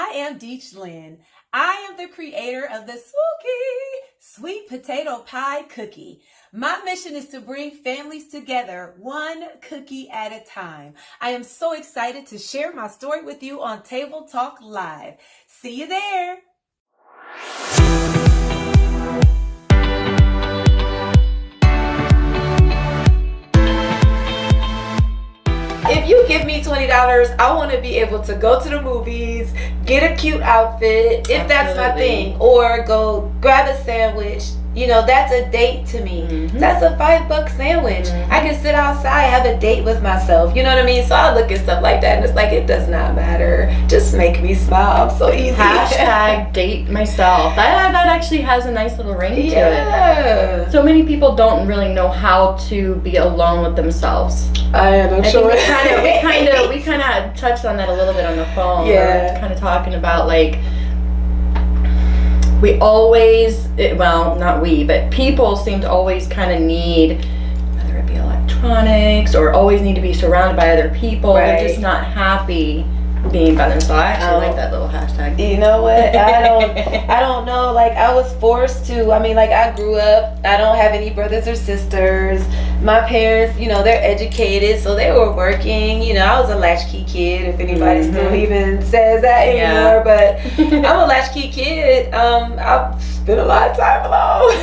I am Deech Lynn. I am the creator of the Swookie sweet potato pie cookie. My mission is to bring families together one cookie at a time. I am so excited to share my story with you on Table Talk Live. See you there. If you give me $20, I want to be able to go to the movies, get a cute outfit, if that's my thing, or go grab a sandwich. You know, that's a date to me. Mm-hmm. That's a $5 sandwich. Mm-hmm. I can sit outside, have a date with myself. You know what I mean? So I look at stuff like that and it's like, it does not matter. Just make me smile. I'm so easy. Hashtag date myself. That actually has a nice little ring to it. So many people don't really know how to be alone with themselves. I am sure. We kind of touched on that a little bit on the phone. Yeah. We're kind of talking about like, we always, well, not we, but people seem to always kind of need, whether it be electronics or always need to be surrounded by other people. Right. They're just not happy being by themselves. I actually like that little hashtag. You know what? I don't know. Like, I was forced to. I mean, like, I grew up. I don't have any brothers or sisters. My parents, you know, they're educated, so they were working. You know, I was a latchkey kid, if anybody still even says that anymore. But I'm a latchkey kid. I've spent a lot of time alone.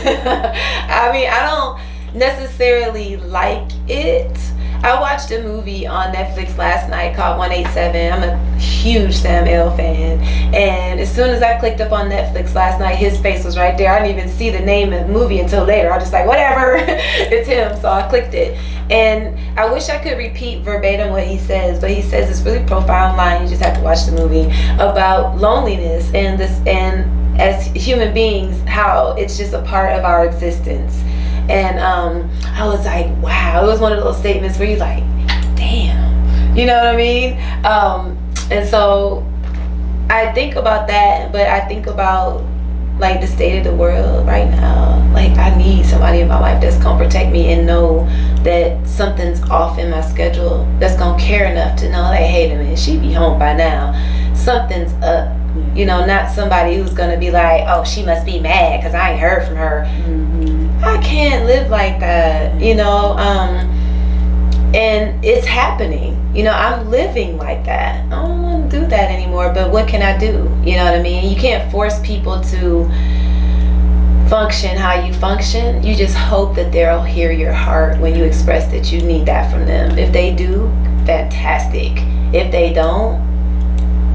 I mean, I don't necessarily like it. I watched a movie on Netflix last night called 187. I'm a huge Sam L fan, and as soon as I clicked up on Netflix last night, his face was right there. I didn't even see the name of the movie until later. I was just like, whatever, it's him. So I clicked it, and I wish I could repeat verbatim what he says, but he says this really profound line. You just have to watch the movie about loneliness and this, and as human beings, how it's just a part of our existence. And I was like, wow, it was one of those statements where you're like, damn, you know what I mean? And so I think about that, but I think about like the state of the world right now. Like, I need somebody in my life that's gonna protect me and know that something's off in my schedule, that's gonna care enough to know, like, hey, a minute, she be home by now. Something's up. You know, not somebody who's gonna be like, oh, she must be mad because I ain't heard from her. I can't live like that, you know, and it's happening. You know, I'm living like that. I don't want to do that anymore, but what can I do? You know what I mean? You can't force people to function how you function. You just hope that they'll hear your heart when you express that you need that from them. If they do, fantastic. If they don't,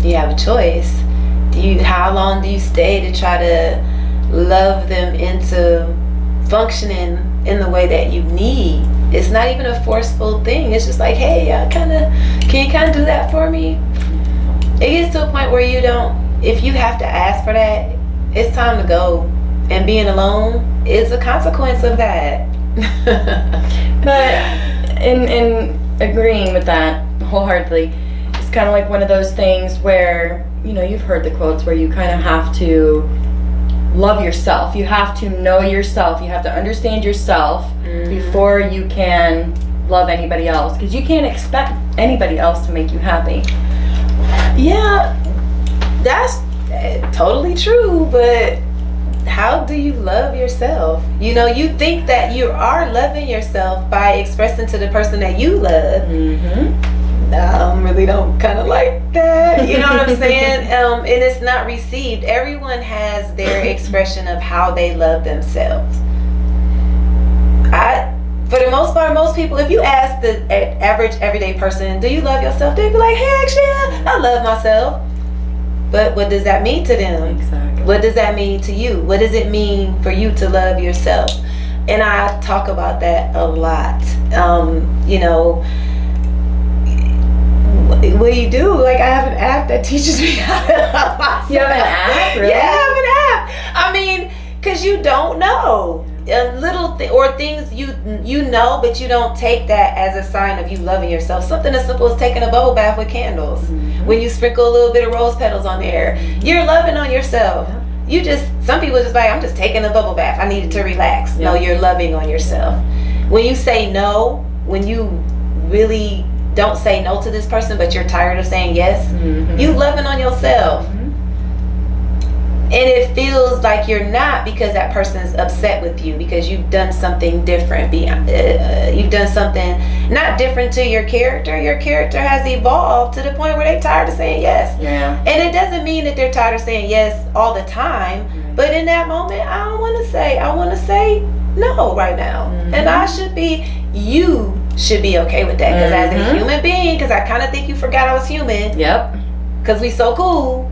you have a choice. How long do you stay to try to love them into functioning in the way that you need? It's not even a forceful thing. It's just like, hey, can you kind of do that for me? It gets to a point where you don't, if you have to ask for that, it's time to go. And being alone is a consequence of that. But in agreeing with that wholeheartedly, it's kind of like one of those things where, you know, you've heard the quotes where you kind of have to love yourself. You have to know yourself. You have to understand yourself before you can love anybody else, because you can't expect anybody else to make you happy. Yeah, that's totally true, but how do you love yourself? You know, you think that you are loving yourself by expressing to the person that you love. Really don't kind of like that. You know what I'm saying? And it's not received. Everyone has their expression of how they love themselves. For the most part, most people, if you ask the average everyday person, do you love yourself? They'd be like, heck yeah, I love myself. But what does that mean to them? Exactly. What does that mean to you? What does it mean for you to love yourself? And I talk about that a lot. You know, what do you do? Like, I have an app that teaches me how to love myself. You have an app? Really? Yeah, I have an app. I mean, because you don't know. Or things you know, but you don't take that as a sign of you loving yourself. Something as simple as taking a bubble bath with candles. When you sprinkle a little bit of rose petals on there, you're loving on yourself. Some people just like, I'm just taking a bubble bath, I needed to relax. No, you're loving on yourself. When you say no, when you really don't say no to this person, but you're tired of saying yes, you loving on yourself. And it feels like you're not, because that person's upset with you because you've done something different. You've done something not different to your character. Your character has evolved to the point where they're tired of saying yes. Yeah. And it doesn't mean that they're tired of saying yes all the time. Right. But in that moment, I want to say no right now. Mm-hmm. And you should be okay with that. Because as a human being, because I kind of think you forgot I was human. Yep. Because we so cool.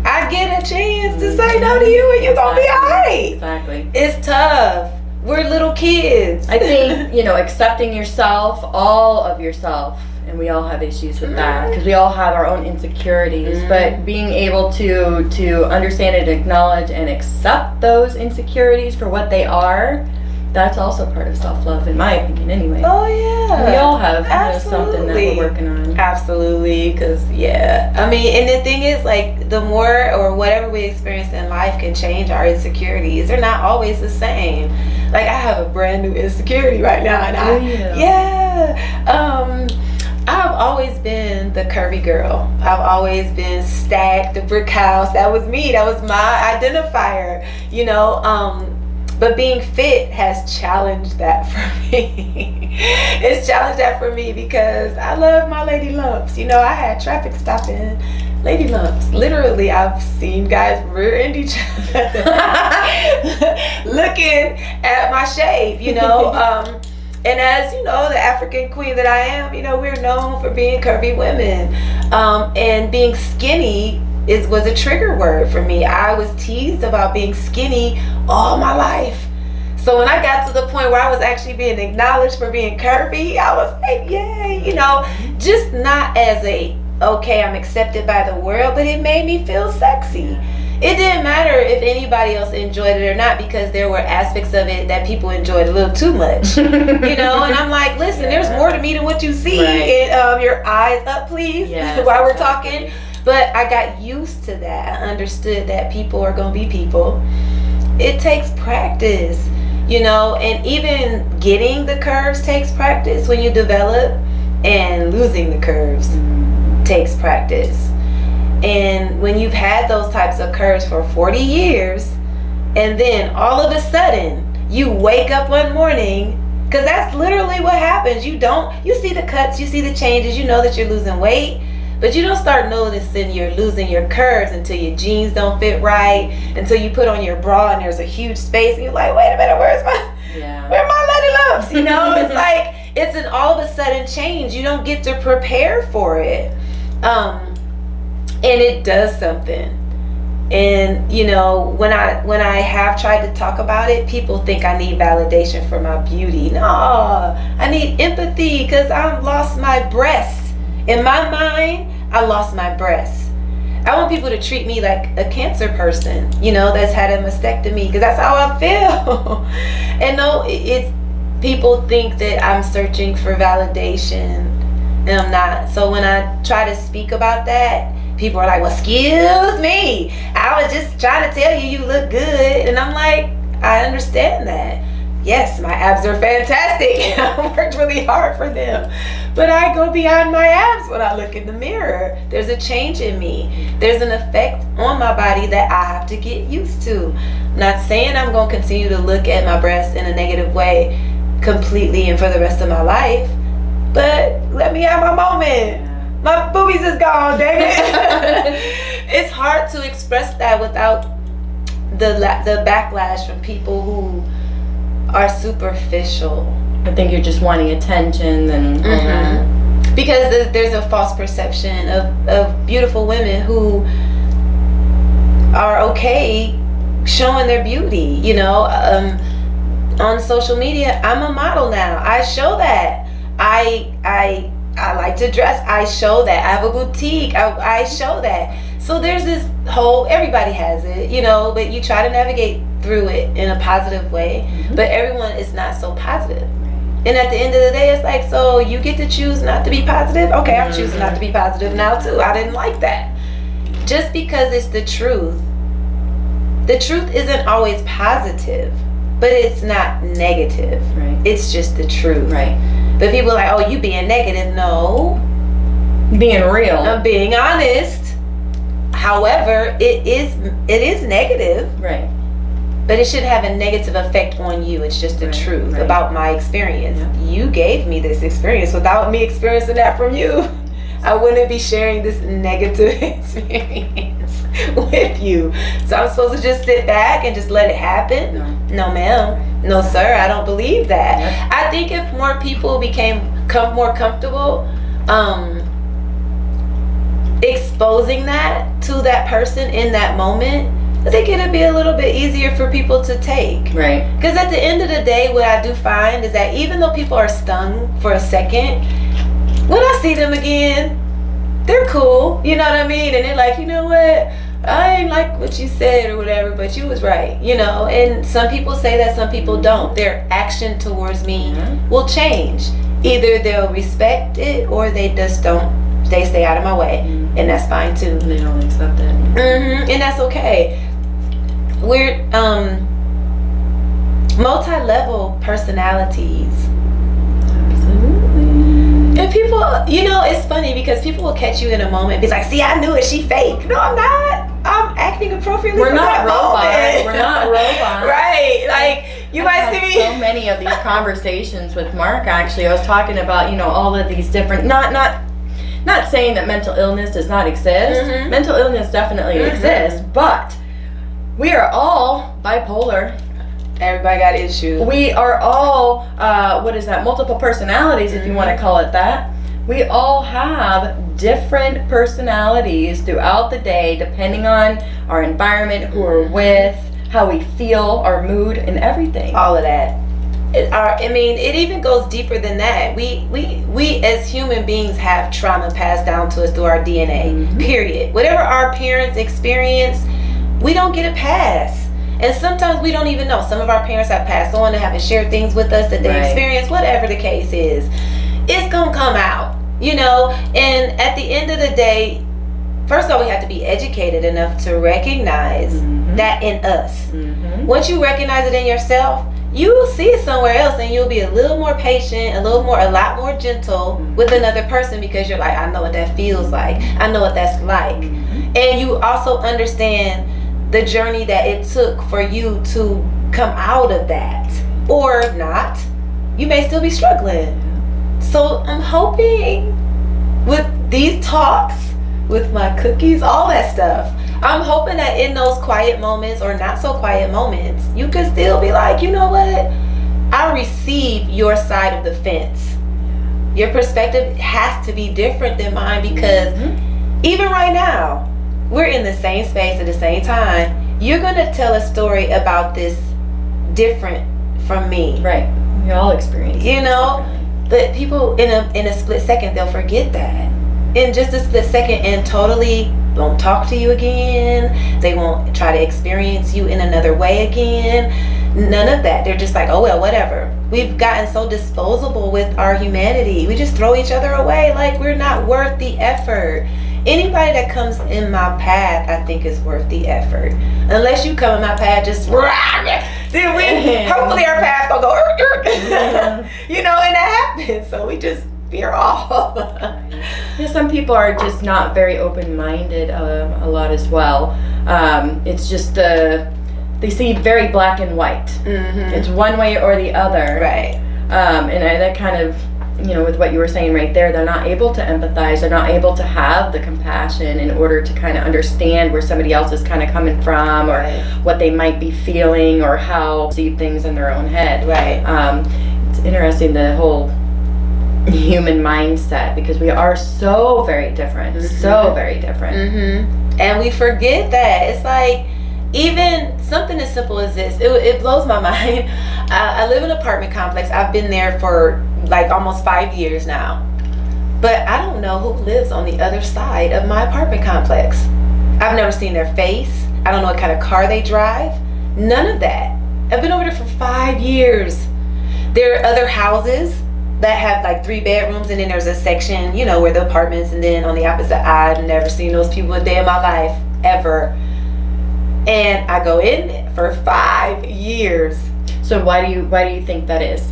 I get a chance to say no to you and you're going to be all right. Exactly. It's tough. We're little kids. I think, accepting yourself, all of yourself, and we all have issues with that because we all have our own insecurities, but being able to understand and acknowledge and accept those insecurities for what they are, that's also part of self-love, in my opinion, anyway. Oh, yeah. We all have something that we're working on. Absolutely, because, I mean, and the thing is, like, the more or whatever we experience in life can change our insecurities. They're not always the same. Like, I have a brand new insecurity right now, and I've always been the curvy girl. I've always been stacked, the brick house. That was me. That was my identifier, But being fit has challenged that for me. It's challenged that for me because I love my lady lumps. I had traffic stopping lady lumps. Literally, I've seen guys rear-end each other looking at my shave, And as the African queen that I am, we're known for being curvy women. And being skinny was a trigger word for me. I was teased about being skinny all my life. So when I got to the point where I was actually being acknowledged for being curvy, I was like, yay, just not as I'm accepted by the world, but it made me feel sexy. It didn't matter if anybody else enjoyed it or not, because there were aspects of it that people enjoyed a little too much, and I'm like, listen, there's more to me than what you see. Right. And your eyes up, please, while we're talking. But I got used to that. I understood that people are going to be people. It takes practice, and even getting the curves takes practice when you develop, and losing the curves takes practice. And when you've had those types of curves for 40 years, and then all of a sudden you wake up one morning, because that's literally what happens. You see the cuts, you see the changes, you know that you're losing weight, but you don't start noticing you're losing your curves until your jeans don't fit right, until you put on your bra and there's a huge space and you're like, wait a minute, where my lady lumps? It's like, it's an all of a sudden change. You don't get to prepare for it. And it does something. And when I have tried to talk about it, people think I need validation for my beauty. No, I need empathy because I've lost my breasts. In my mind, I lost my breasts. I want people to treat me like a cancer person, that's had a mastectomy, because that's how I feel. And no, it's people think that I'm searching for validation, and I'm not. So when I try to speak about that, people are like, well, excuse me, I was just trying to tell you look good. And I'm like, I understand that. Yes, my abs are fantastic. I worked really hard for them. But I go beyond my abs when I look in the mirror. There's a change in me. There's an effect on my body that I have to get used to. I'm not saying I'm going to continue to look at my breasts in a negative way completely and for the rest of my life. But let me have my moment. My boobies is gone, dang it. It's hard to express that without the backlash from people who are superficial. I think you're just wanting attention and all that. Because there's a false perception of beautiful women who are okay showing their beauty. On social media, I'm a model now. I show that. I like to dress. I show that. I have a boutique. I show that. So there's this whole, everybody has it, but you try to navigate through it in a positive way. But everyone is not so positive. And at the end of the day, it's like, so you get to choose not to be positive? Okay, I'm choosing not to be positive now too. I didn't like that. Just because it's the truth. The truth isn't always positive, but it's not negative. Right. It's just the truth. Right. But people are like, oh, you being negative. No. Being real. I'm being honest. However, it is negative, Right. but it shouldn't have a negative effect on you. It's just the truth about my experience. Yeah. You gave me this experience. Without me experiencing that from you, I wouldn't be sharing this negative experience with you. So I'm supposed to just sit back and just let it happen? No, ma'am. No, sir. I don't believe that. Yeah. I think if more people became more comfortable exposing that to that person in that moment, I think it'd be a little bit easier for people to take. Right. Because at the end of the day, what I do find is that even though people are stung for a second, when I see them again, they're cool. You know what I mean? And they're like, you know what? I ain't like what you said or whatever, but you was right. You know? And some people say that, some people don't. Their action towards me will change. Either they'll respect it or they just don't. They stay out of my way. And that's fine too. They don't accept it. And that's okay. We're multi-level personalities. And people, you know, it's funny because people will catch you in a moment and be like, see, I knew it, she fake. No, I'm not. I'm acting appropriately. We're not robots. We're not robots. Right. Like, you might see me. So many of these conversations with Mark, actually. I was talking about, you know, all of these different, not saying that mental illness does not exist. Mental illness definitely exists, but we are all bipolar. Everybody got issues. We are all, multiple personalities, if you want to call it that. We all have different personalities throughout the day, depending on our environment, who we're with, how we feel, our mood, and everything. All of that. It even goes deeper than that. We as human beings have trauma passed down to us through our DNA, period. Whatever our parents experience, we don't get a pass. And sometimes we don't even know. Some of our parents have passed on and haven't shared things with us that they experienced, whatever the case is. It's going to come out, you know? And at the end of the day, first of all, we have to be educated enough to recognize that in us. Once you recognize it in yourself, you will see it somewhere else and you'll be a little more patient, a lot more gentle with another person because you're like, I know what that feels like. I know what that's like. And you also understand the journey that it took for you to come out of that. Or not. You may still be struggling. So I'm hoping with these talks, with my cookies, all that stuff, I'm hoping that in those quiet moments or not so quiet moments, you can still be like, you know what? I receive your side of the fence. Your perspective has to be different than mine because even right now, we're in the same space at the same time. You're going to tell a story about this different from me. Right. We all experience it. You know? But people in a split second, they'll forget that. In just a split second and totally won't talk to you again. They won't try to experience you in another way again. None of that. They're just like, oh well, whatever. We've gotten so disposable with our humanity. We just throw each other away like we're not worth the effort. Anybody that comes in my path, I think is worth the effort. Unless you come in my path just then hopefully our path will go you know, and that happens. So we just veer off. Some people are just not very open-minded a lot as well. It's just they see very black and white. It's one way or the other. Right. That kind of, you know, with what you were saying right there, they're not able to empathize. They're not able to have the compassion in order to kind of understand where somebody else is kind of coming from or what they might be feeling or how they see things in their own head. Right. It's interesting, the whole human mindset, because we are so very different. So very different. And we forget that. It's like, even something as simple as this, it blows my mind. I live in an apartment complex. I've been there for like almost 5 years now. But I don't know who lives on the other side of my apartment complex. I've never seen their face. I don't know what kind of car they drive. None of that. I've been over there for 5 years. There are other houses that have like 3 bedrooms, and then there's a section, you know, where the apartments, and then on the opposite, I've never seen those people a day in my life, ever. And I go in for 5 years. So why do you think that is?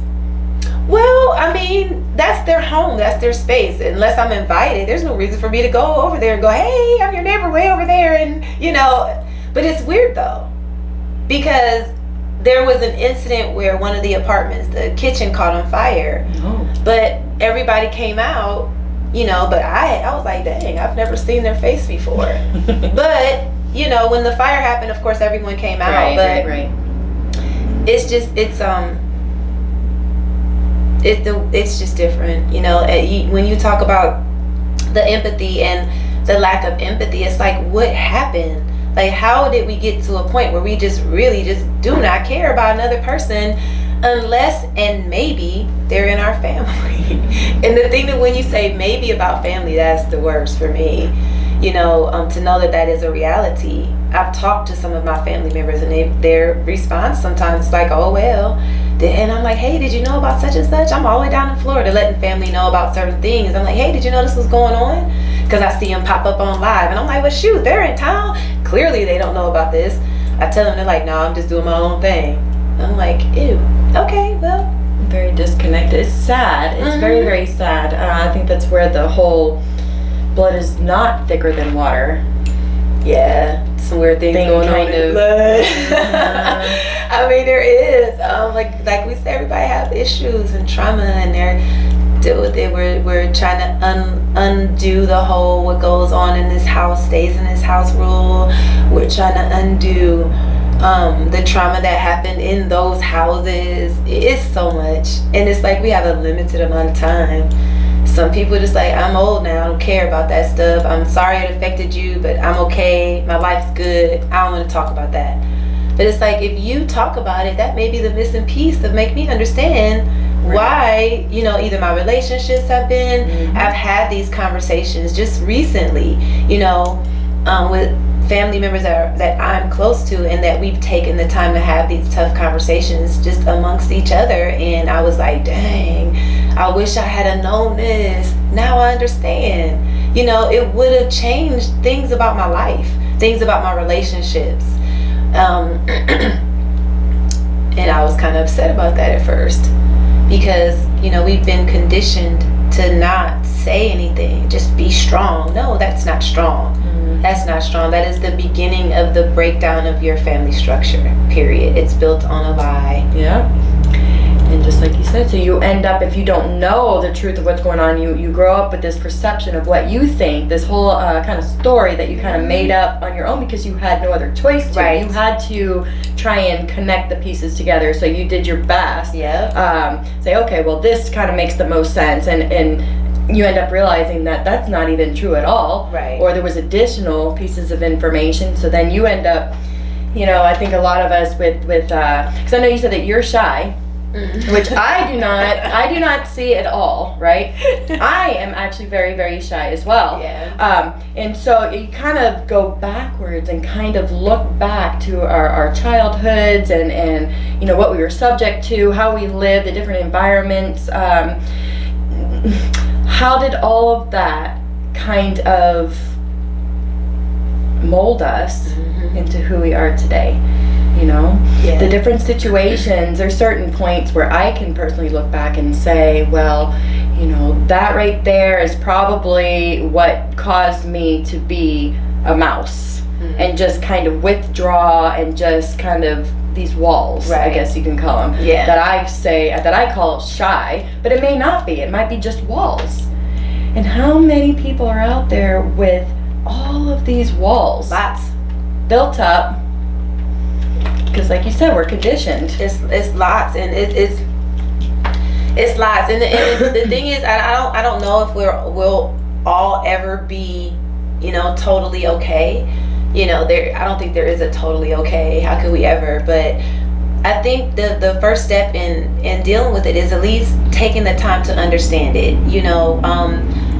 Well, I mean, that's their home, that's their space. Unless I'm invited, there's no reason for me to go over there and go, hey, I'm your neighbor way over there, and but it's weird though, because there was an incident where one of the apartments, the kitchen caught on fire. But everybody came out, but I was like, dang, I've never seen their face before. But when the fire happened, of course everyone came out. Right. It's just it's just different. When you talk about the empathy and the lack of empathy, it's like, what happened? Like, how did we get to a point where we just really just do not care about another person unless and maybe they're in our family? And the thing that when you say maybe about family, that's the worst for me. To know that is a reality. I've talked to some of my family members, and their response sometimes is like, oh well. And I'm like, hey, did you know about such and such? I'm all the way down in Florida letting family know about certain things. I'm like, hey, did you know this was going on? Because I see them pop up on live, and I'm like, well shoot, they're in town. Clearly they don't know about this. I tell them, they're like, no, I'm just doing my own thing. I'm like, ew, okay, well. Very disconnected. It's sad. It's very, very sad. I think that's where the whole blood is not thicker than water. Yeah, some weird things going on in blood. I mean, there is. Like we said, everybody have issues and trauma, and they're deal with it. We're trying to undo the whole what goes on in this house stays in this house rule. We're trying to undo the trauma that happened in those houses. It's so much, and it's like we have a limited amount of time. Some people just like, I'm old now, I don't care about that stuff. I'm sorry it affected you, but I'm okay. My life's good. I don't want to talk about that. But it's like, if you talk about it, that may be the missing piece to make me understand why, either my relationships have been, I've had these conversations just recently, with family members that I'm close to, and that we've taken the time to have these tough conversations just amongst each other. And I was like, dang, I wish I had known this. Now I understand. It would have changed things about my life, things about my relationships. And I was kind of upset about that at first, because we've been conditioned to not say anything, just be strong. No, that's not strong. That's not strong. That is the beginning of the breakdown of your family structure, period. It's built on a lie. Yeah. And just like you said, so you end up, if you don't know the truth of what's going on, you grow up with this perception of what you think, this whole kind of story that you kind of made up on your own because you had no other choice to. Right. You had to try and connect the pieces together, so you did your best. Yeah. Say, okay, well, this kind of makes the most sense, and you end up realizing that that's not even true at all. Right. Or there was additional pieces of information, so then you end up, I think a lot of us with because I know you said that you're shy. Which I do not see at all, right? I am actually very, very shy as well. Yeah. And so you kind of go backwards and kind of look back to our childhoods and what we were subject to, how we lived, the different environments. How did all of that kind of mold us into who we are today? The different situations, there's certain points where I can personally look back and say, well, that right there is probably what caused me to be a mouse and just kind of withdraw and just kind of these walls, I guess you can call them, that I call shy, but it may not be. It might be just walls. And how many people are out there with all of these walls? Lots. Built up. Because like you said, we're conditioned. It's lots, and it's lots. And the thing is, I don't know if we'll all ever be, totally okay. I don't think there is a totally okay. How could we ever? But I think the first step in dealing with it is at least taking the time to understand it.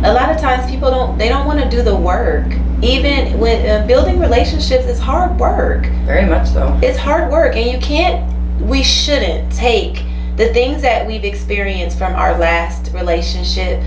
A lot of times people don't want to do the work. Even when building relationships is hard work. Very much so. It's hard work, and we shouldn't take the things that we've experienced from our last relationship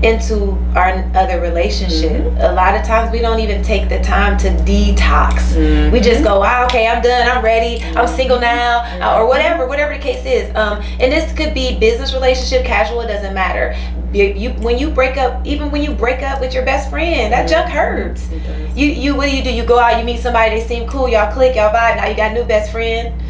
into our other relationship. A lot of times we don't even take the time to detox. We just go, okay, I'm done, I'm ready, I'm single now, or whatever the case is. And this could be business relationship, casual, it doesn't matter. When you break up, even when you break up with your best friend, that junk hurts. You what do? You go out, you meet somebody, they seem cool, y'all click, y'all vibe, now you got a new best friend.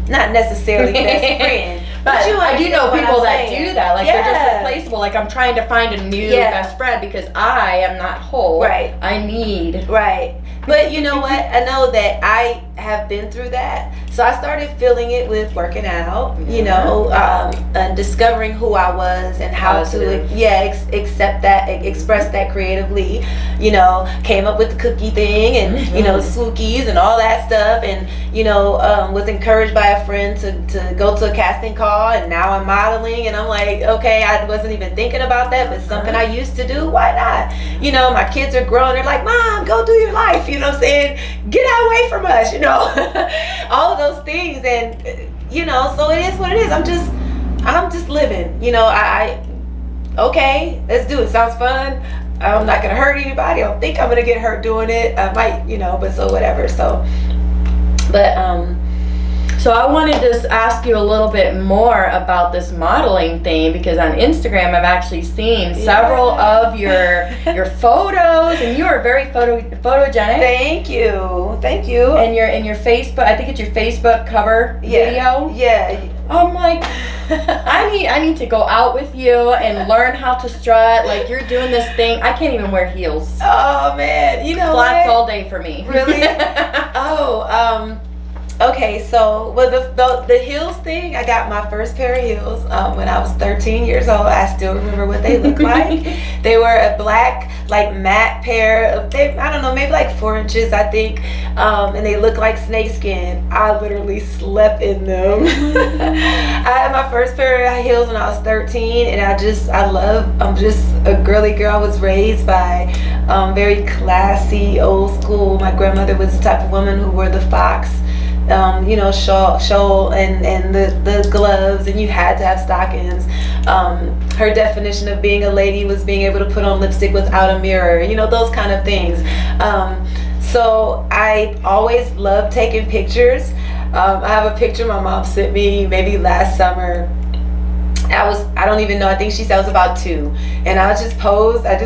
Not necessarily best friend. But I do know people that do that. Like, they're just replaceable. Like, I'm trying to find a new best friend because I am not whole. Right. I need. Right. But you know what? I know that I have been through that. So I started feeling it with working out, you know, and discovering who I was and how to, accept that, express that creatively. You know, came up with the cookie thing and, you know, Swookies and all that stuff. And, you know, was encouraged by a friend to go to a casting call. And now I'm modeling. And I'm like, okay, I wasn't even thinking about that, but something I used to do. Why not? You know, my kids are grown. They're like, Mom, go do your life. You know what I'm saying? Get away from us, you know. All of those things. And, you know, so it is what it is. I'm just living. You know, okay, let's do it. Sounds fun. I'm not going to hurt anybody. I don't think I'm going to get hurt doing it. I might, you know, but so whatever. So, but, so I wanted to ask you a little bit more about this modeling thing, because on Instagram I've actually seen several of your photos, and you are very photogenic. Thank you. And your Facebook, I think it's your Facebook cover video. Yeah. I'm like, I need to go out with you and learn how to strut. Like, you're doing this thing. I can't even wear heels. Oh man, you know flats what? all day for me. Really? Okay, so the heels thing, I got my first pair of heels when I was 13 years old. I still remember what they looked like. They were a black, like, matte pair of, I don't know, maybe like 4 inches, I think, and they look like snakeskin. I literally slept in them. I had my first pair of heels when I was 13, and I'm just a girly girl. I was raised by very classy, old school. My grandmother was the type of woman who wore the fox, you know, shawl and the gloves, and you had to have stockings. Her definition of being a lady was being able to put on lipstick without a mirror, you know, those kind of things. So I always loved taking pictures. I have a picture my mom sent me maybe last summer. I don't even know, I think she said I was about 2, and I just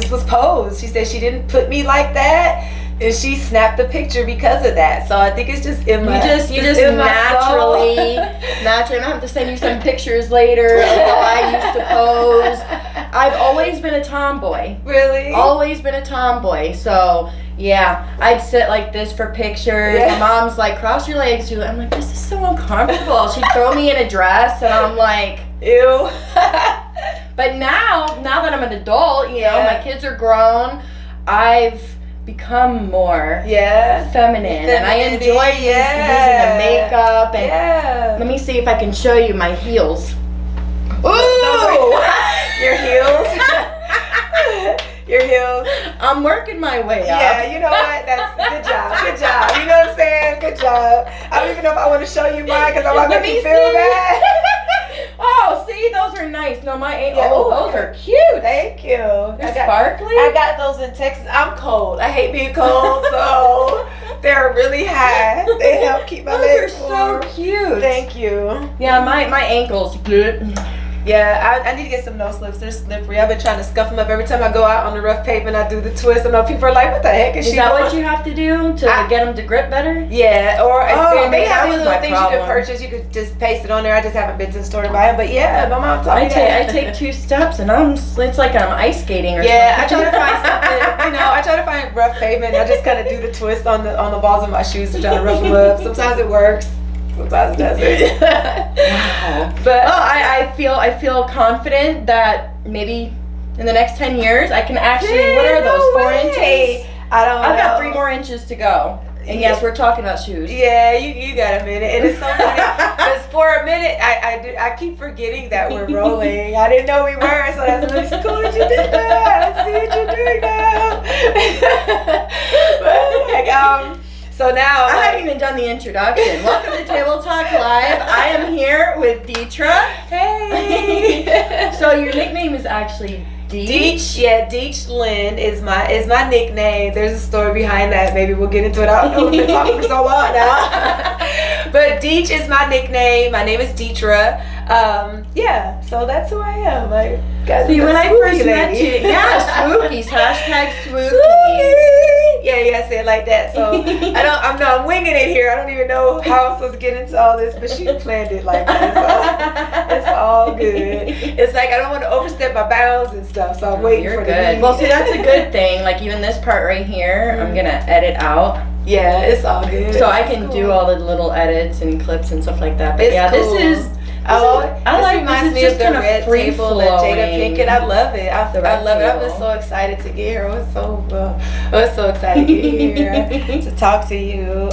was posed. She said she didn't put me like that, and she snapped the picture because of that. So I think it's just in my you just naturally. I'm gonna have to send you some pictures later of how I used to pose. I've always been a tomboy. Really? Always been a tomboy. So yeah, I'd sit like this for pictures. My mom's like, cross your legs. I'm like, this is so uncomfortable. She'd throw me in a dress, and I'm like, ew. But now that I'm an adult, you know, my kids are grown, I've become more feminine, and I enjoy using the makeup. And let me see if I can show you my heels. Ooh, your heels. Your heels. I'm working my way up. Yeah, you know what? That's good job. You know what I'm saying? Good job. I don't even know if I want to show you mine because I want to make you feel bad. Oh, see, those are nice. No, those are cute. Thank you. They're sparkly. I got those in Texas. I'm cold. I hate being cold, so they're really high. They help keep my legs warm. Those are so cute. Thank you. Yeah, my ankles. Yeah, I need to get some no slips. They're slippery. I've been trying to scuff them up every time I go out on the rough pavement. I do the twist. I know people are like, "What the heck is she?" Is that what you have to do to get them to grip better? Yeah, or they have these little things problem. You can purchase. You could just paste it on there. I just haven't been to the store to buy them, but yeah, my mom taught me that. I take 2 steps and it's like I'm ice skating or something. Yeah, I try to find something. You know, I try to find rough pavement. I just kind of do the twist on the balls of my shoes to try to rough them up. Sometimes it works. Sometimes it doesn't. Wow. But I feel confident that maybe in the next 10 years I can actually. What are those? 4 inches? I've got 3 more inches to go. And yes, we're talking about shoes. Yeah, you got a minute, and it's so funny because for a minute I keep forgetting that we're rolling. I didn't know we were, so that's really cool that you did that. I see what you're doing now. But so now I haven't even done the introduction. Welcome to Table Talk Live. I am here with Detra. Hey. So your nickname is actually Deech? Yeah, Deech Lynn is my nickname. There's a story behind that. Maybe we'll get into it. I don't know. We've been talking for so long now. But Deech is my nickname. My name is Detra. Yeah, so that's who I am. See, when I first met you, Swookies, #Swookies. Yeah, say it like that. So I'm winging it here. I don't even know how I'm supposed to get into all this, but she planned it like that. So it's all good. It's like I don't want to overstep my bounds and stuff, so I'm waiting for good. Well, see, that's a good thing. Like even this part right here, I'm gonna edit out. Yeah, it's all good. So I can do all the little edits and clips and stuff like that. But it's cool. This reminds me of the red table at Jada Pinkett. I love it. I love it. I've been so excited to get here. I was so excited to get here to talk to you.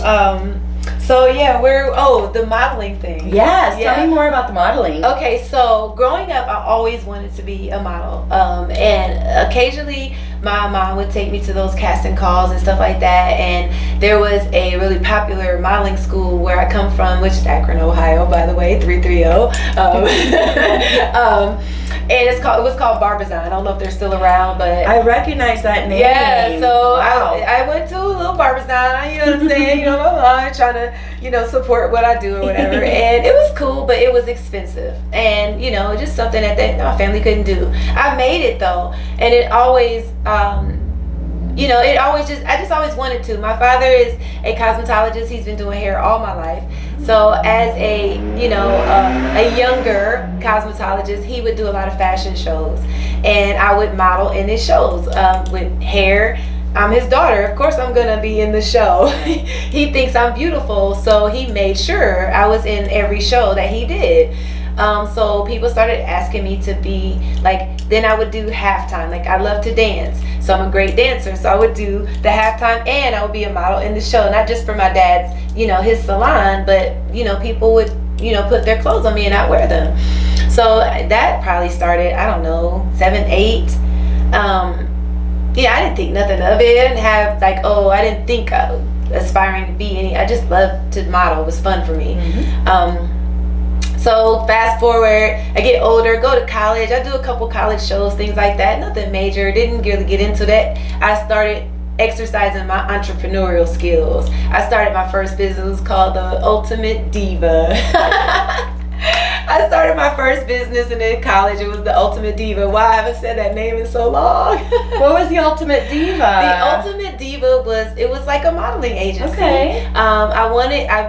So yeah, the modeling thing. Yes, tell me more about the modeling. Okay, so growing up, I always wanted to be a model, and occasionally my mom would take me to those casting calls and stuff like that. And there was a really popular modeling school where I come from, which is Akron, Ohio, by the way, 330. And it was called Barbizon. I don't know if they're still around, but I recognize that name. Yeah, so wow. I went to a little Barbizon, you know what I'm saying? My mom trying to, support what I do or whatever. And it was cool, but it was expensive. And, just something that my family couldn't do. I made it though, and it always I just always wanted to. My father is a cosmetologist. He's been doing hair all my life. So as a younger cosmetologist, he would do a lot of fashion shows, and I would model in his shows with hair. I'm his daughter. Of course I'm gonna be in the show. He thinks I'm beautiful, so he made sure I was in every show that he did. So people started asking me to be then I would do halftime. I love to dance, so I'm a great dancer, so I would do the halftime and I would be a model in the show, not just for my dad's his salon, but people would put their clothes on me and I'd wear them. So that probably started, I don't know, 7, 8. I didn't think nothing of it. I didn't have I didn't think aspiring to be any. I just loved to model. It was fun for me. So fast forward, I get older, go to college. I do a couple college shows, things like that. Nothing major. Didn't really get into that. I started exercising my entrepreneurial skills. I started my first business called the Ultimate Diva. I started my first business, and in college it was the Ultimate Diva. Why I haven't said that name in so long. What was the Ultimate Diva? The Ultimate Diva was like a modeling agency. Okay. I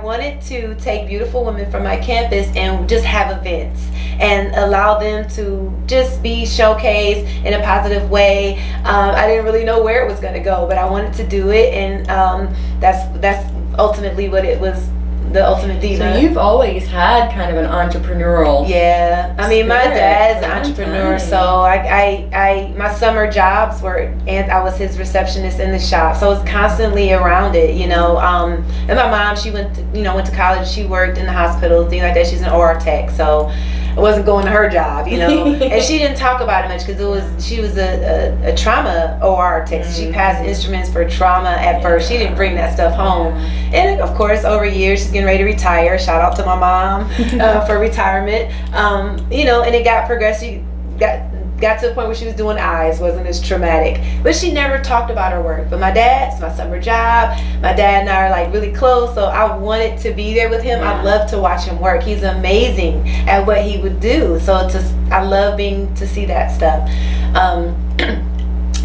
wanted to take beautiful women from my campus and just have events and allow them to just be showcased in a positive way. I didn't really know where it was going to go, but I wanted to do it, and that's ultimately what it was. The Ultimate Diva. So you've always had kind of an entrepreneurial. Yeah, I mean, my dad's an entrepreneur, so I my summer jobs were, and I was his receptionist in the shop, so I was constantly around it, And my mom, she went to college. She worked in the hospital, things like that. She's an OR tech, so I wasn't going to her job, And she didn't talk about it much because she was a trauma OR tech. So she passed instruments for trauma at first. She didn't bring that stuff home, and of course, over years, she's getting ready to retire. Shout out to my mom for retirement. And it got progressive. Got to the point where she was doing eyes, wasn't as traumatic, but she never talked about her work. But my dad's my summer job. My dad and I are really close, so I wanted to be there with him. I love to watch him work. He's amazing at what he would do. So I love to see that stuff.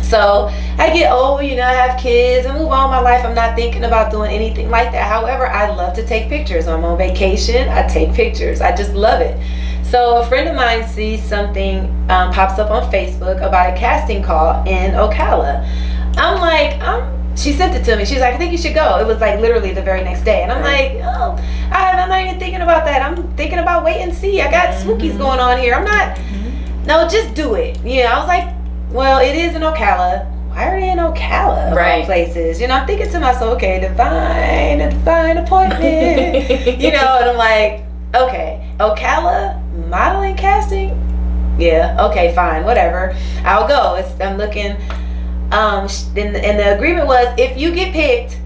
So I get old, I have kids, I move on my life. I'm not thinking about doing anything like that. However, I love to take pictures. I'm on vacation, I take pictures. I just love it. So a friend of mine sees something pops up on Facebook about a casting call in Ocala. I'm like, she sent it to me. She's like, I think you should go. It was literally the very next day. And I'm like, oh, I'm not even thinking about that. I'm thinking about wait and see. I got Swookies going on here. I'm not, no, just do it. I was like, well, it is in Ocala. Why are they in Ocala? Right. Of all places. I'm thinking to myself, okay, divine appointment. And I'm like, okay, Ocala, modeling casting? Yeah, okay, fine, whatever. I'll go. I'm looking. And the agreement was, if you get picked,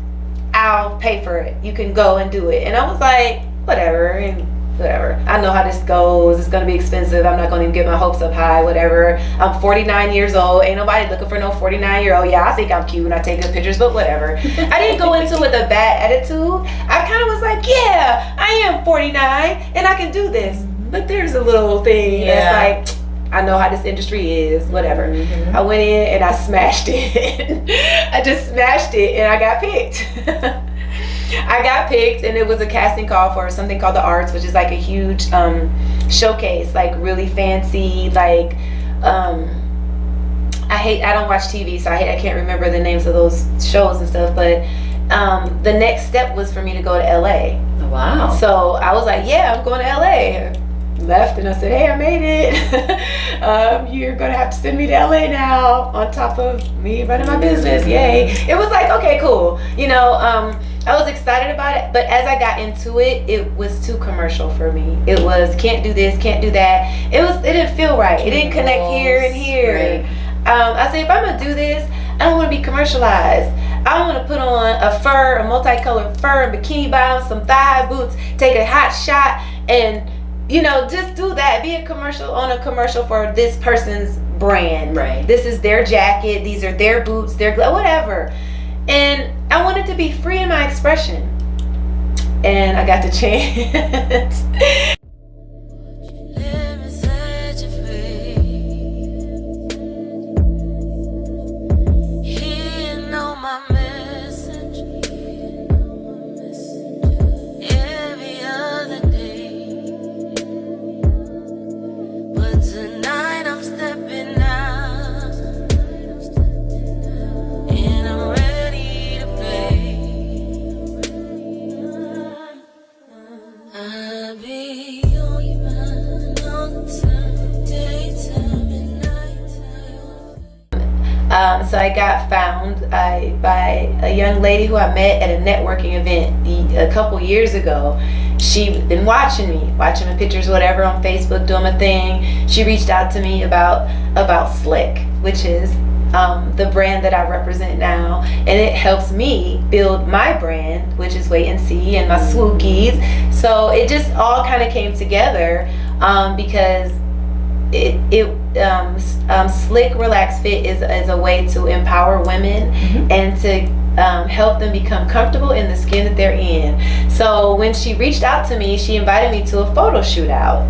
I'll pay for it. You can go and do it. And I was like, whatever. And whatever. I know how this goes. It's gonna be expensive. I'm not gonna even get my hopes up high, whatever. I'm 49 years old. Ain't nobody looking for no 49-year-old. Yeah, I think I'm cute when I take good pictures, but whatever. I didn't go into it with a bad attitude. I kind of was like, yeah, I am 49 and I can do this. But there's a little thing that's like, I know how this industry is, whatever. I went in and I smashed it. I just smashed it and I got picked. I got picked, and it was a casting call for something called the Arts, which is like a huge showcase, like really fancy, like I don't watch TV, so I can't remember the names of those shows and stuff, but the next step was for me to go to LA. Wow. So I was like, yeah, I'm going to LA. Left and I said, hey, I made it. You're gonna have to send me to LA now, on top of me running my business. Yay. It was like, okay, cool. You know, I was excited about it, but as I got into it, it was too commercial for me. It was, can't do this, can't do that. It didn't feel right. It didn't connect here and here. Right. I said, if I'm gonna do this, I don't want to be commercialized. I want to put on a fur, a multicolored fur, and bikini bottoms, some thigh boots, take a hot shot, and just do that. Be a commercial for this person's brand. Right. This is their jacket. These are their boots. Their whatever. And I wanted to be free in my expression. And I got the chance. So I got found by a young lady who I met at a networking event a couple years ago. She'd been watching my pictures, whatever, on Facebook, doing my thing. She reached out to me about Slick, which is the brand that I represent now, and it helps me build my brand, which is Wait and See, and my Swookies. So it just all kind of came together because Slick Relax Fit is a way to empower women and to help them become comfortable in the skin that they're in. So when she reached out to me, she invited me to a photo shoot out,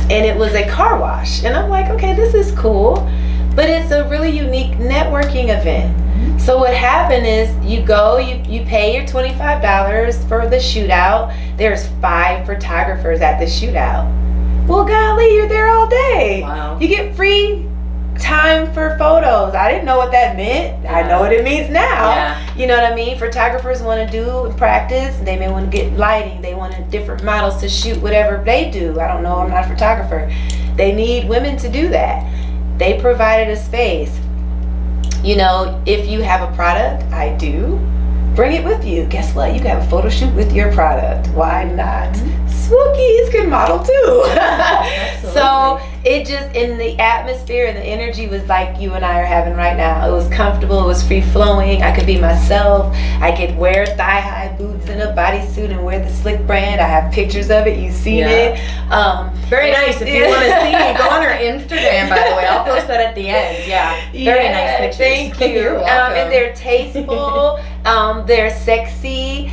and it was a car wash, and I'm like, okay, this is cool, but it's a really unique networking event. So what happened is you go, you pay your $25 for the shootout. There's 5 photographers at the shootout. Well, golly, you're there all day. Wow. You get free time for photos. I didn't know what that meant. Yeah. I know what it means now. Yeah. You know what I mean? Photographers want to do and practice. They may want to get lighting. They want different models to shoot whatever they do. I don't know. I'm not a photographer. They need women to do that. They provided a space. If you have a product, I do. Bring it with you. Guess what? You can have a photo shoot with your product. Why not? Swookies can model too. So it just, in the atmosphere and the energy was like you and I are having right now. It was comfortable. It was free flowing. I could be myself. I could wear thigh high boots and a bodysuit and wear the Slick brand. I have pictures of it. You've seen it. Very nice. If you want to see it, go on our Instagram, by the way. I'll post that at the end. Yeah. Very nice pictures. Thank you. You're welcome. And they're tasteful. They're sexy.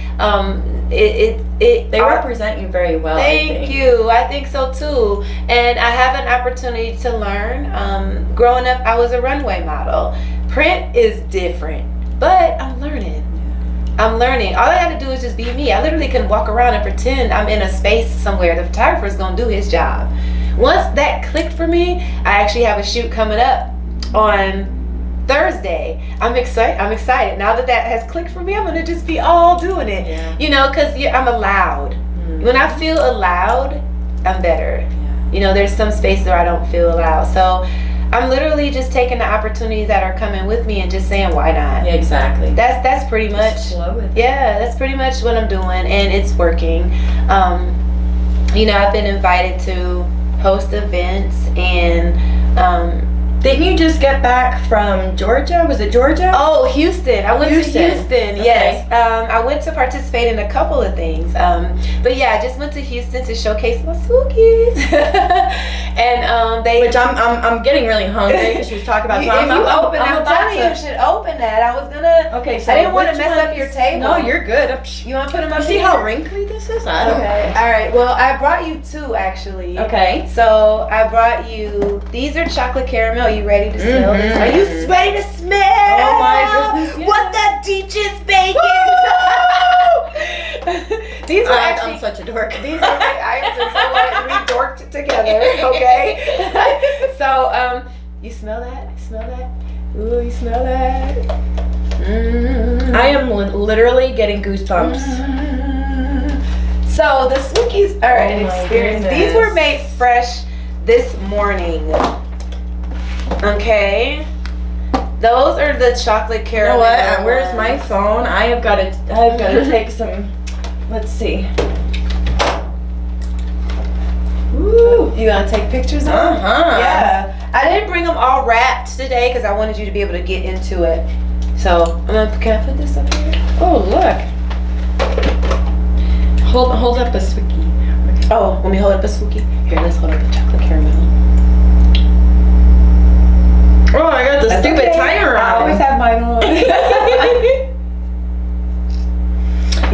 They represent you very well. Thank you. I think so too. And I have an opportunity to learn. Growing up, I was a runway model. Print is different, but I'm learning. All I had to do is just be me. I literally can walk around and pretend I'm in a space somewhere. The photographer's gonna do his job. Once that clicked for me, I actually have a shoot coming up on Thursday. I'm excited. Now that has clicked for me, I'm gonna just be all doing it. Yeah. Because I'm allowed. When I feel allowed, I'm better. Yeah. There's some spaces where I don't feel allowed. So I'm literally just taking the opportunities that are coming with me and just saying, why not? Yeah, exactly. That's pretty much. Just flow with it. Yeah, that's pretty much what I'm doing, and it's working. I've been invited to host events and Didn't you just get back from Georgia? Was it Georgia? Oh, Houston. I went to Houston. Okay. Yes. I went to participate in a couple of things. But yeah, I just went to Houston to showcase my Swookies. And they. Which I'm getting really hungry because she was talking about. I'm telling you, you should open that. I was gonna. Okay, so I didn't want to which mess up your table. No, you're good. You want to put them up? See here? how wrinkly this is? I don't Okay. know. All right. Well, I brought you two actually. Okay. So I brought you. These are chocolate caramel. Are you ready to smell this? Are you ready to smell? Oh my goodness! Yes. What that Deech is baking? These are actually. I'm such a dork. These are I am just so like we dorked together. Okay. So you smell that? You smell that? Ooh, you smell that? I am literally getting goosebumps. So the Swookies are an my experience. goodness. These were made fresh this morning. Okay. Those are the chocolate You caramel. know what? Where's my ones. phone? I've got to take some. Let's see. Ooh. You gonna take pictures of them? Yeah. I didn't bring them all wrapped today because I wanted you to be able to get into it. So can I put this up here? Oh look. Hold up a Swookie. Okay. Oh, let me hold up a Swookie. Here, let's hold up a chocolate caramel. Oh, I got the stupid okay. timer on. I always have mine on.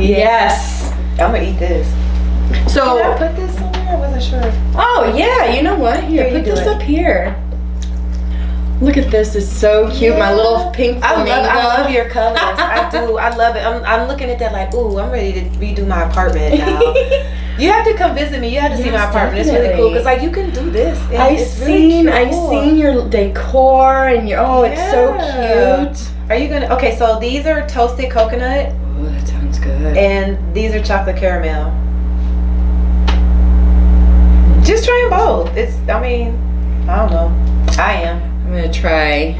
Yes. I'm gonna eat this. So Can I put this somewhere? I wasn't sure. oh yeah, you know what? Here, Here, you put do this it. up here. Look at this, it's so cute. My little pink flamingo. I love your colors. I do. I love it. I'm looking at that like, ooh, I'm ready to redo my apartment now. You have to come visit me. You have to see my Yes, apartment. It's really cool because like you can do this. And it's really I've cool. seen your decor and your it's so cute. Are you gonna? Okay, so these are toasted coconut Oh, that sounds good. and these are chocolate caramel. Just try them both. It's. I mean, I don't know. I am. I'm gonna try.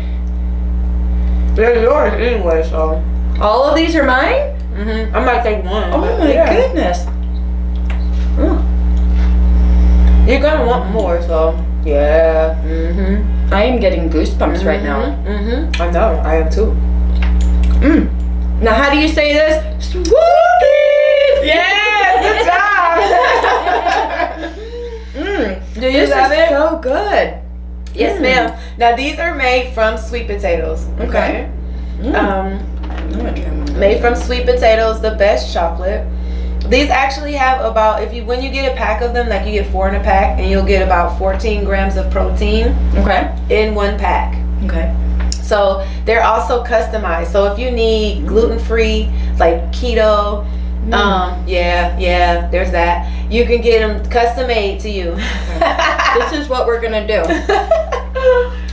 They're yours anyway, so. All of these are mine? I might take one. Oh my goodness. Oh. You're gonna want more, so. Yeah. I am getting goosebumps right now. I know. I am too. Now, how do you say this? Swookies! Yes. Good job. Do you love it? So good. Yes, ma'am. Now these are made from sweet potatoes. Okay. I'm gonna try one. Made from sweet potatoes, the best chocolate. These actually have about when you get a pack of them, like you get 4 in a pack, and you'll get about 14 grams of protein Okay. in one pack. Okay. So they're also customized. So if you need gluten-free, like keto, there's that. You can get them custom made to you. This is what we're gonna do.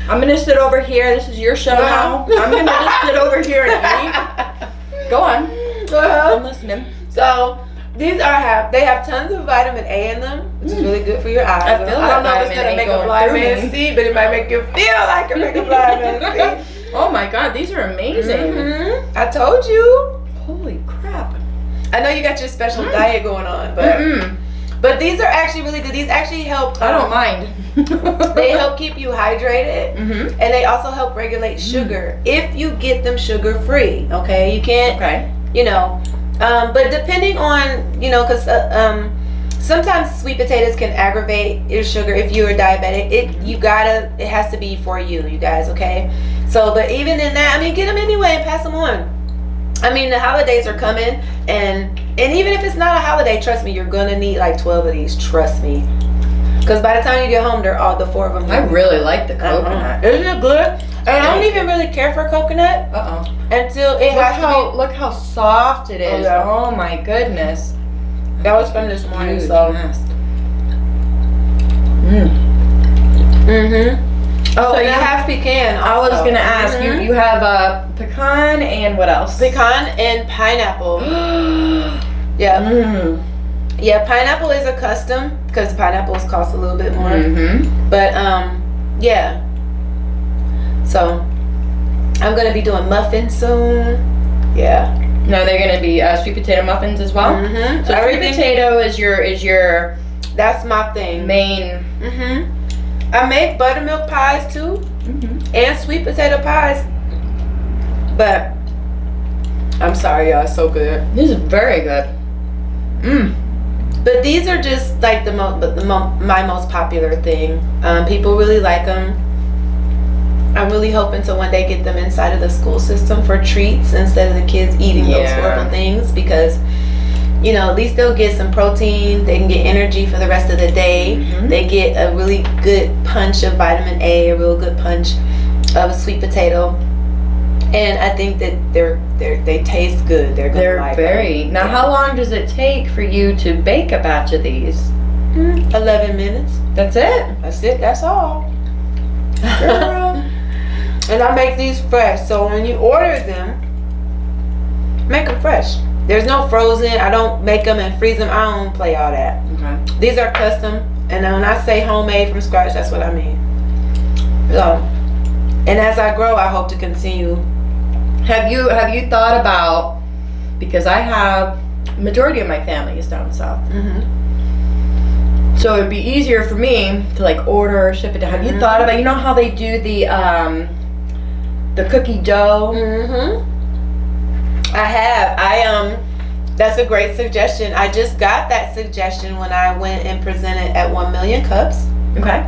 I'm gonna sit over here. This is your show now. I'm gonna just sit over here and eat. Go on. I'm listening. So these they have tons of vitamin A in them, which is really good for your eyes. I feel don't know that if it's gonna vitamin A make a going blind through man me. see, but it might make you feel like you make a blind man see. Oh my god, these are amazing. I told you. Holy crap. I know you got your special diet going on, but these are actually really good. These actually help. I don't mind. They help keep you hydrated, and they also help regulate sugar if you get them sugar free. Okay, you can't. Okay. But depending on because sometimes sweet potatoes can aggravate your sugar if you are diabetic. It has to be for you guys. Okay, so but even in that, I mean, get them anyway and pass them on. I mean, the holidays are coming, and even if it's not a holiday, trust me, you're gonna need like 12 of these. Trust me, because by the time you get home, they're all the 4 of them. I really like the coconut. Isn't it good? And I don't even really care for coconut until it has to be. Look how soft it is. yeah. Oh my goodness. That was from this morning, Huge so. nest. Oh, So and you I have pecan. I was also. gonna ask you have pecan and what else? Pecan and pineapple. Yeah. Yeah, pineapple is a custom because pineapples cost a little bit more. But yeah. So I'm gonna be doing muffins soon. Yeah. No, they're gonna be sweet potato muffins as well. So sweet potato is your That's my thing. main. I make buttermilk pies too. and sweet potato pies. But I'm sorry, y'all, it's so good. This is very good. But these are just like my most popular thing. People really like them. I'm really hoping to one day get them inside of the school system for treats instead of the kids eating those horrible things, because you know, at least they'll get some protein, they can get energy for the rest of the day. They get a really good punch of vitamin A, a real good punch of a sweet potato. And I think that they taste good. They're very. Now, how long does it take for you to bake a batch of these? 11 minutes. That's it? That's it. That's all. Girl. And I make these fresh. So when you order them, make them fresh. There's no frozen. I don't make them and freeze them. I don't play all that. Okay. These are custom. And when I say homemade from scratch, that's what I mean. So, and as I grow, I hope to continue. Have you thought about, because I have, majority of my family is down south. So it'd be easier for me to like order or ship it down. Have you thought about, you know how they do the cookie dough? I have. That's a great suggestion. I just got that suggestion when I went and presented at 1 Million Cups. Okay.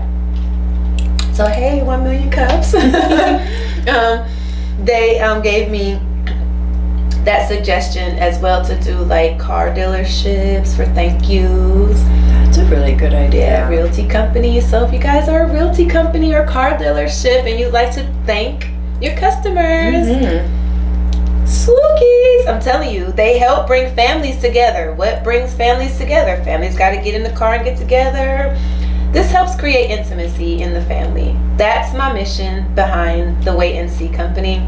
So hey, 1 million cups. They gave me that suggestion as well to do like car dealerships for thank yous. That's a really good idea. Yeah, realty companies. So if you guys are a realty company or car dealership and you'd like to thank your customers, Swookies, I'm telling you, they help bring families together. What brings families together? Families got to get in the car and get together. This helps create intimacy in the family. That's my mission behind the Wait and See company.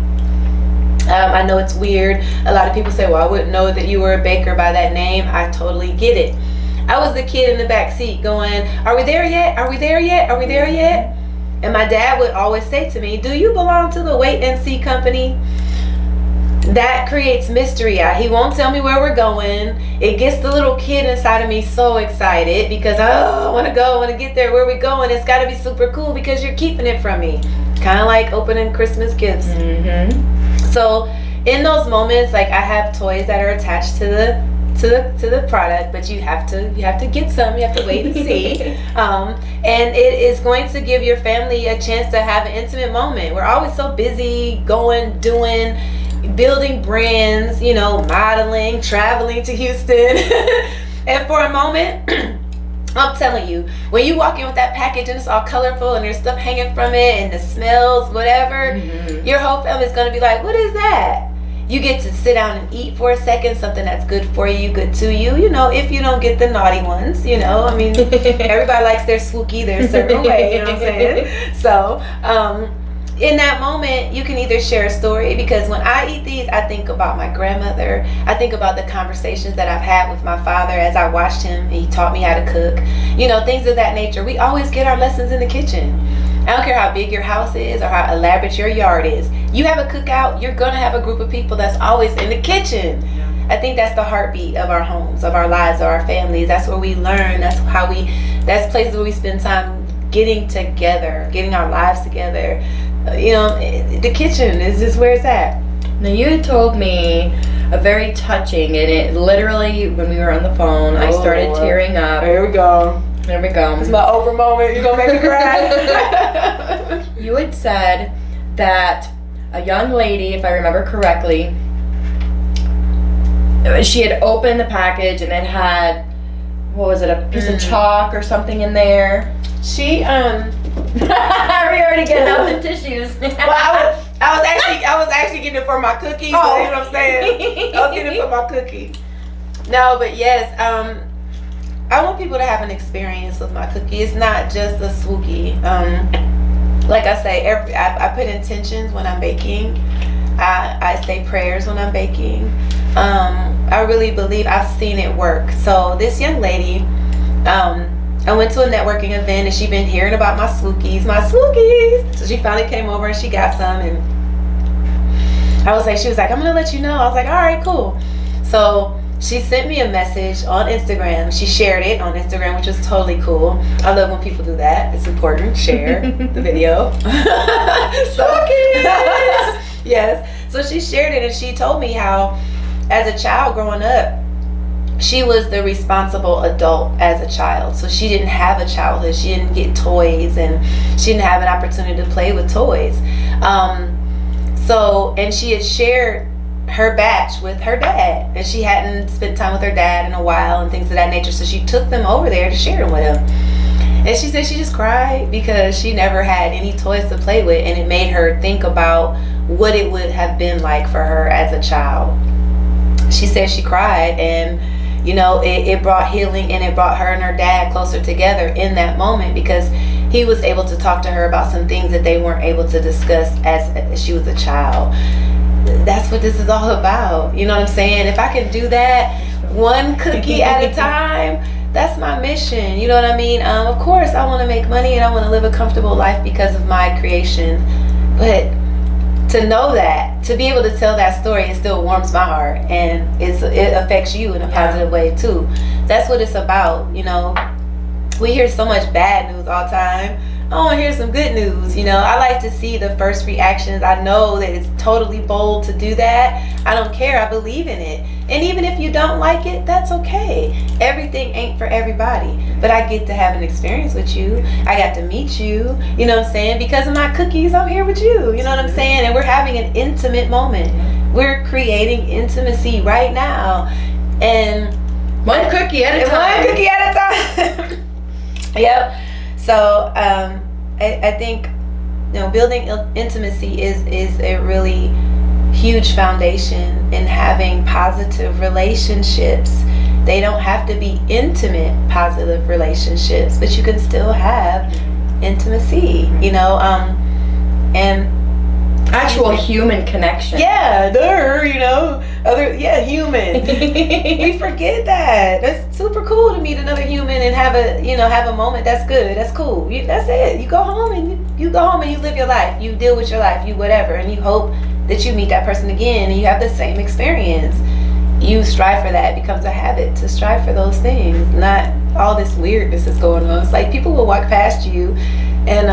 I know it's weird. A lot of people say, well, I wouldn't know that you were a baker by that name. I totally get it. I was the kid in the back seat going, are we there yet? Are we there yet? Are we there yet? And my dad would always say to me, do you belong to the Wait and See company? That creates mystery. He won't tell me where we're going. It gets the little kid inside of me so excited because I want to go, I want to get there. Where we going? It's got to be super cool because you're keeping it from me. Kind of like opening Christmas gifts. So in those moments, like I have toys that are attached to the product, but you have to get some. You have to wait and see. And it is going to give your family a chance to have an intimate moment. We're always so busy going, doing, building brands, you know, modeling, traveling to Houston. And for a moment, I'm telling you, when you walk in with that package and it's all colorful and there's stuff hanging from it and the smells, whatever, your whole family's going to be like, what is that? You get to sit down and eat for a second, something that's good for you, good to you, you know, if you don't get the naughty ones, you know, I mean, everybody likes their Swookie their certain way, you know what I'm saying? So, in that moment, you can either share a story, because when I eat these, I think about my grandmother. I think about the conversations that I've had with my father as I watched him. He taught me how to cook, you know, things of that nature. We always get our lessons in the kitchen. I don't care how big your house is or how elaborate your yard is. You have a cookout, you're gonna have a group of people that's always in the kitchen. I think that's the heartbeat of our homes, of our lives, of our families. That's where we learn. That's places where we spend time getting together, getting our lives together. You know, the kitchen is just where it's at. Now, you had told me a very touching, and it literally, when we were on the phone, I started tearing up. Here we go. There we go. It's my Oprah moment. You're going to make me cry. You had said that a young lady, if I remember correctly, she had opened the package and it had, what was it, a piece of chalk or something in there? She, we already getting out the tissues. Well, I was actually getting it for my cookie. Oh. You know what I'm saying? I was getting it for my cookie. No, but yes, I want people to have an experience with my cookie. It's not just a Swookie. Like I say, I put intentions when I'm baking. I say prayers when I'm baking. I really believe I've seen it work. So this young lady, I went to a networking event and she'd been hearing about my Swookies. So she finally came over and she got some, and she was like, I'm gonna let you know. I was like, all right, cool. So she sent me a message on Instagram. She shared it on Instagram, which was totally cool. I love when people do that. It's important. Share the video. Yes. So she shared it, and she told me how, as a child growing up, she was the responsible adult as a child. So she didn't have a childhood. She didn't get toys, and she didn't have an opportunity to play with toys. And she had shared her batch with her dad, and she hadn't spent time with her dad in a while and things of that nature. So she took them over there to share them with him. And she said she just cried because she never had any toys to play with, and it made her think about what it would have been like for her as a child. She said she cried, and it brought healing, and it brought her and her dad closer together in that moment, because he was able to talk to her about some things that they weren't able to discuss as she was a child. That's what this is all about. You know what I'm saying? If I can do that one cookie at a time, that's my mission. You know what I mean? Of course, I want to make money and I want to live a comfortable life because of my creation. But to know that, to be able to tell that story, it still warms my heart, and it affects you in a positive way too. That's what it's about. We hear so much bad news all the time. I want to hear some good news. I like to see the first reactions. I know that it's totally bold to do that. I don't care. I believe in it. And even if you don't like it, that's okay. Everything ain't for everybody. But I get to have an experience with you. I got to meet you. You know what I'm saying? Because of my cookies, I'm here with you. You know what I'm saying? And we're having an intimate moment. We're creating intimacy right now. And one cookie at a time. One cookie at a time. Yep. So I think building intimacy is a really huge foundation in having positive relationships. They don't have to be intimate positive relationships, but you can still have intimacy, and actual human connection. Yeah, human. We forget that. That's super cool to meet another human and have a moment. That's good. That's cool. That's it. You go home and you live your life. You deal with your life. You whatever, and you hope that you meet that person again and you have the same experience. You strive for that. It becomes a habit to strive for those things. Not all this weirdness is going on. It's like people will walk past you and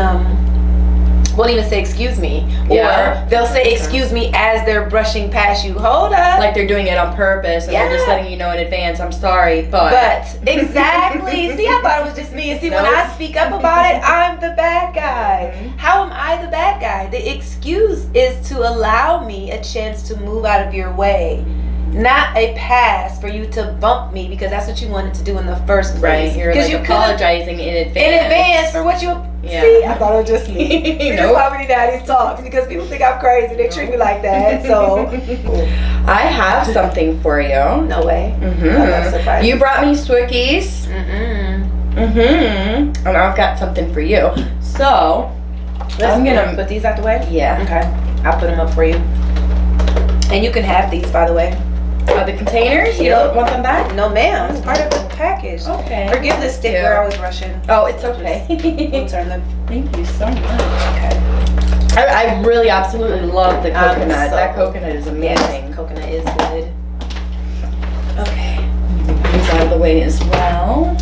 won't even say excuse me, or they'll say excuse me as they're brushing past you. Hold up, like they're doing it on purpose, and they're just letting you know in advance, I'm sorry, but exactly. See, I thought it was just me, and see, when I speak up about it, I'm the bad guy. How am I the bad guy? The excuse is to allow me a chance to move out of your way, not a pass for you to bump me, because that's what you wanted to do in the first place. Right, you're like apologizing in advance. In advance for what you. Yeah. See, I thought it was just me. This is how many daddies talk, because people think I'm crazy. They treat me like that. So I have something for you. No way. Mm-hmm. You brought me Swookies. And I've got something for you. So I'm gonna put these out the way. Yeah. Okay. I'll put them up for you. And you can have these, by the way. The containers? You don't want them back? No, ma'am. It's part of the package. Okay. Forgive the sticker. I was rushing. Oh, it's okay. We'll turn them. Thank you so much. Okay. I really absolutely love the coconut. That coconut is amazing. Yes, coconut is good. Okay. Move these out of the way as well.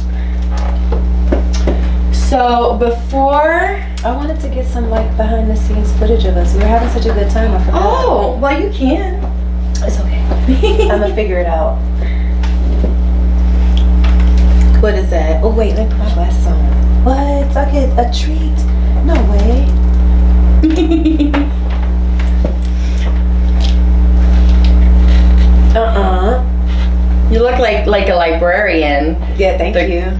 So before, I wanted to get some behind the scenes footage of us. We were having such a good time. I forgot. Oh, well, you can. It's okay. I'm gonna figure it out. What is that? Oh wait, let me put my glasses on. What? I get a treat? No way. You look like a librarian. Yeah, thank you.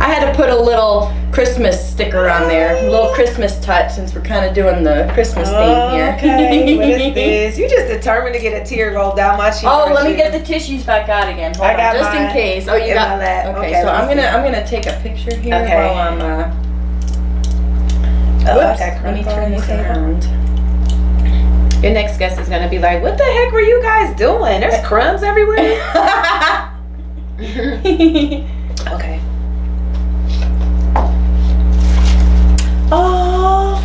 I had to put a little Christmas sticker on there, a little Christmas touch, since we're kind of doing the Christmas theme here. Okay, what is this? You just determined to get a tear roll down my cheek. Oh, let me get the tissues back out again. Hold on, just in case. Oh, you got that. Okay, so I'm gonna take a picture here while I'm. Whoops. Let me turn this around. Your next guest is gonna be like, "What the heck were you guys doing? There's crumbs everywhere." Okay. Oh,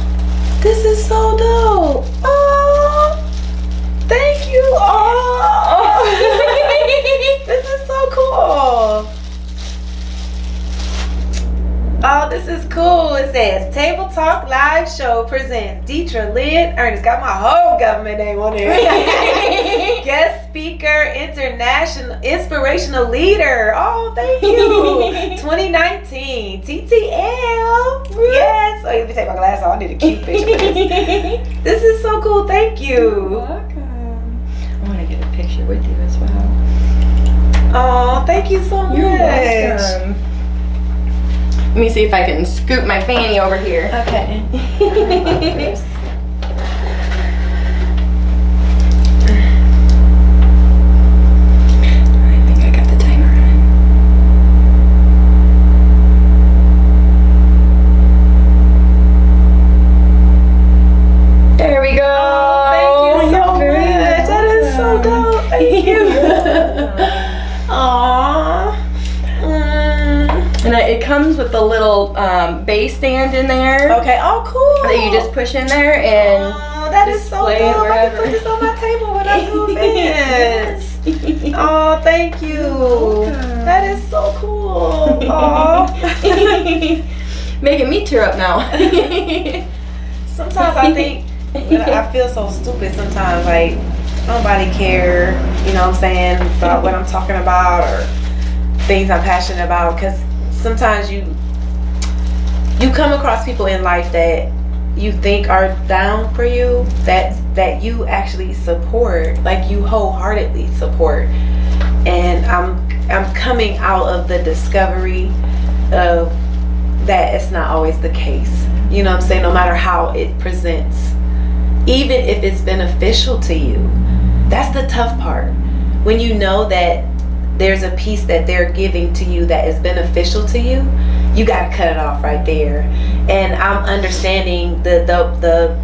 this is so dope. Oh, thank you. Oh, Cool. It says Table Talk Live Show presents Detra, Lynn, Ernest. Got my whole government name on there. Guest speaker, international inspirational leader. Oh, thank you. 2019 TTL. Yes. Oh, let me take my glass off. I need a cute picture for this. This is so cool. Thank you. You're welcome. I want to get a picture with you as well. Oh, thank you so much. You're welcome. Let me see if I can scoop my fanny over here. Okay. I think I got the timer on. There we go. Oh, thank you so much. That is so dope. Thank you. Aww. And it comes with a little base stand in there. Okay. Oh, cool. That you just push in there and. Oh, that is so dope. I can put this on my table when I do events. Oh, thank you. That is so cool. Oh. Making me tear up now. Sometimes I think I feel so stupid sometimes, like nobody care, you know what I'm saying, about what I'm talking about or things I'm passionate about, because sometimes you come across people in life that you think are down for you, that you actually support, like you wholeheartedly support. And I'm coming out of the discovery of that it's not always the case. You know what I'm saying? No matter how it presents, even if it's beneficial to you, that's the tough part. When you know that there's a piece that they're giving to you that is beneficial to you, you gotta cut it off right there. And I'm understanding the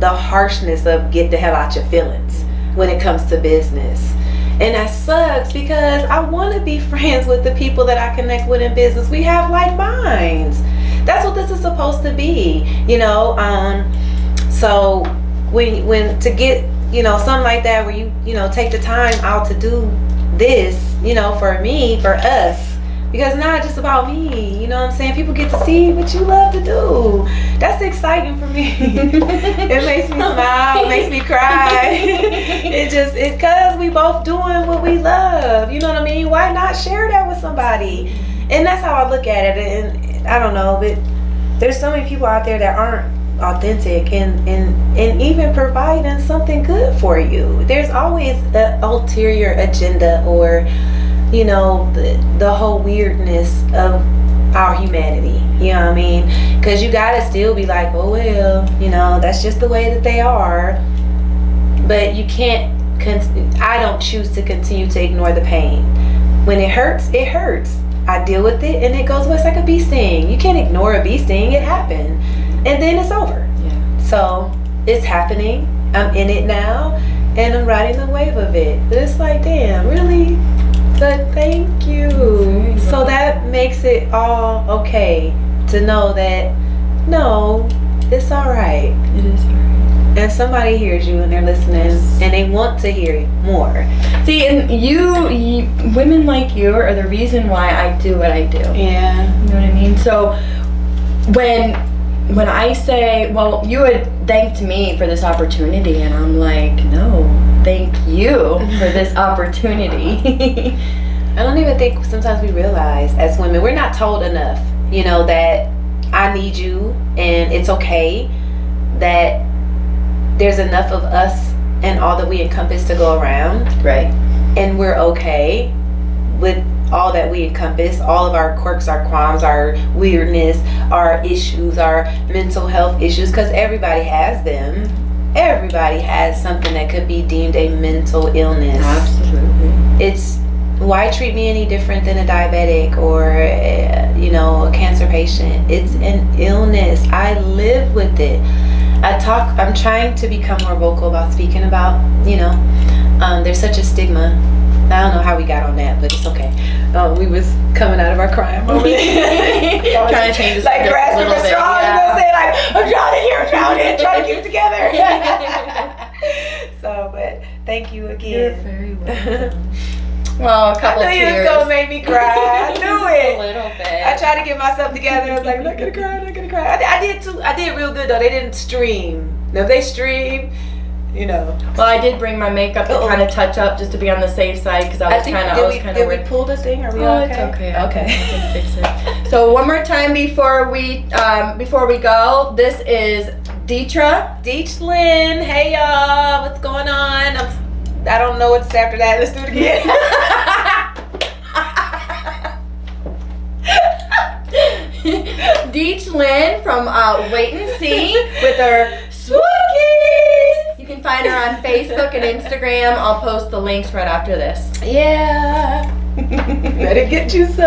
harshness of get the hell out your feelings when it comes to business. And that sucks because I want to be friends with the people that I connect with in business. We have like minds. That's what this is supposed to be, you know. So when to get, you know, something like that where you know take the time out to do this, you know, for me, for us, because it's not just about me, you know what I'm saying? People get to see what you love to do. That's exciting for me. It makes me smile, it makes me cry. It's because we both doing what we love, you know what I mean? Why not share that with somebody? And that's how I look at it. And I don't know, but there's so many people out there that aren't authentic and even providing something good for you. There's always an ulterior agenda, or you know, the whole weirdness of our humanity, you know what I mean? Because you gotta still be like, oh well, you know, that's just the way that they are. But you can't, I don't choose to continue to ignore the pain. When it hurts, it hurts. I deal with it and it goes away. It's like a bee sting. You can't ignore a bee sting. It happened. And then it's over. Yeah. So it's happening. I'm in it now and I'm riding the wave of it. But it's like, damn, really? But thank you. So that makes it all okay to know that, no, it's all right. It is all right. And somebody hears you and they're listening, yes, and they want to hear more. See, and you women like you are the reason why I do what I do. Yeah. You know what I mean? So when I say, well, you had thanked me for this opportunity, and I'm like, no, thank you for this opportunity. I don't even think sometimes we realize as women, we're not told enough, you know, that I need you and it's okay, that there's enough of us and all that we encompass to go around. Right. And we're okay with all that we encompass, all of our quirks, our qualms, our weirdness, our issues, our mental health issues, because everybody has them. Everybody has something that could be deemed a mental illness. Absolutely. It's, why treat me any different than a diabetic or you know, a cancer patient? It's an illness. I live with it. I'm trying to become more vocal about speaking about, you know, there's such a stigma. I don't know how we got on that, but it's okay. We was coming out of our crime moment. Trying to change the like grasping the straw, yeah. You know, say like, I'm drowning here, I'm drowning, trying to keep it together. So, but thank you again. You're very welcome. Well, a couple I knew you was tears. gonna make me cry. I knew it. A little bit. I tried to get myself together. I was like, not gonna cry, not gonna cry. I did too. I did real good though. They didn't stream. Now if they stream, you know. Well, I did bring my makeup to kind of touch up just to be on the safe side because I was kind of. Did we pull the thing? Are we Oh, okay? it's okay. I Okay. can fix it. So one more time before we go, this is Detra. Deech, Lynn. Hey y'all, what's going on? I don't know what's after that. Let's do it again. Deech Lynn from Wait and See with her Swookies. You can find her on Facebook and Instagram. I'll post the links right after this. Yeah. Better get you some.